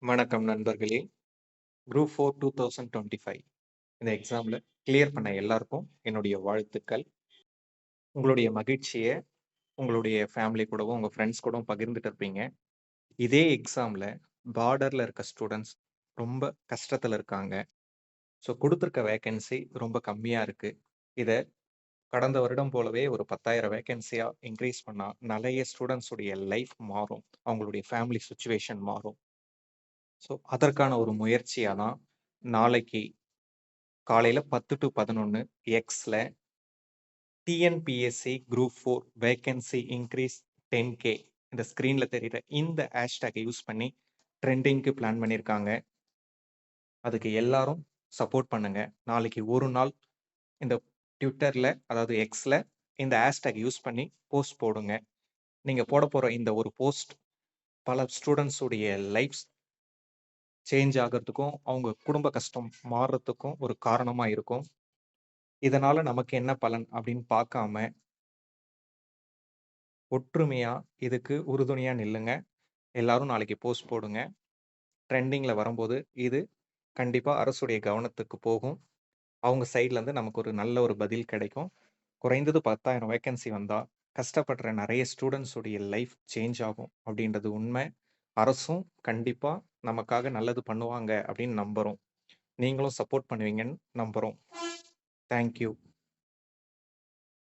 வணக்கம் நண்பர்களே. குரூப் 4 2025 இந்த எக்ஸாம்ல கிளியர் பண்ண எல்லாருக்கும் என்னுடைய வாழ்த்துக்கள். உங்களுடைய மகிழ்ச்சிய உங்களுடைய ஃபேமிலி கூடவும், உங்க ஃப்ரெண்ட்ஸ் கூடவும் பகிர்ந்துட்டு இருப்பீங்க. இதே எக்ஸாம்ல பார்டர்ல இருக்க ஸ்டூடண்ட்ஸ் ரொம்ப கஷ்டத்துல இருக்காங்க. ஸோ குடுத்திருக்க வேக்கன்சி ரொம்ப கம்மியா இருக்கு. இத கடந்த வருடம் போலவே ஒரு 10,000 வேக்கன்சியா இன்கிரீஸ் பண்ணா நெறைய ஸ்டூடண்ட்ஸ் உடைய லைஃப் மாறும். அவங்களுடைய ஃபேமிலி சிச்சுவேஷன் மாறும். ஸோ அதற்கான ஒரு முயற்சியா தான் நாளைக்கு காலையில 10 டூ 11 எக்ஸ்ல TNPSC group 4 vacancy increase 10K இந்த ஸ்க்ரீன்ல தெரியிற இந்த ஹேஷ்டேக்கை யூஸ் பண்ணி ட்ரெண்டிங்க்கு பிளான் பண்ணியிருக்காங்க. அதுக்கு எல்லாரும் சப்போர்ட் பண்ணுங்க. நாளைக்கு ஒரு நாள் இந்த ட்விட்டர்ல அதாவது எக்ஸ்ல இந்த ஹேஷ்டேக் யூஸ் பண்ணி போஸ்ட் போடுங்க. நீங்க போடப் போற இந்த ஒரு போஸ்ட் பல ஸ்டூடண்ட்ஸ் உடைய லைஃப்ஸ் சேஞ்ச் ஆகறதுக்கும், அவங்க குடும்ப கஷ்டம் மாறுறதுக்கும் ஒரு காரணமா இருக்கும். இதனால நமக்கு என்ன பலன் அப்படின்னு பார்க்காம ஒற்றுமையா இதுக்கு உறுதுணையா நில்லுங்க. எல்லாரும் நாளைக்கு போஸ்ட் போடுங்க. ட்ரெண்டிங்ல வரும்போது இது கண்டிப்பா அரசுடைய கவனத்துக்கு போகும். அவங்க சைட்ல இருந்து நமக்கு ஒரு நல்ல ஒரு பதில் கிடைக்கும். குறைந்தது 10,000 வேக்கன்சி வந்தா, கஷ்டப்படுற நெறைய ஸ்டூடண்ட்ஸ் உடைய லைஃப் சேஞ்ச் ஆகும் அப்படின்றது உண்மை. அரசும் கண்டிப்பா நமக்காக நல்லது பண்ணுவாங்க அப்படின்னு நம்புறோம். நீங்களும் சப்போர்ட் பண்ணுவீங்கன்னு நம்புறோம். Thank you.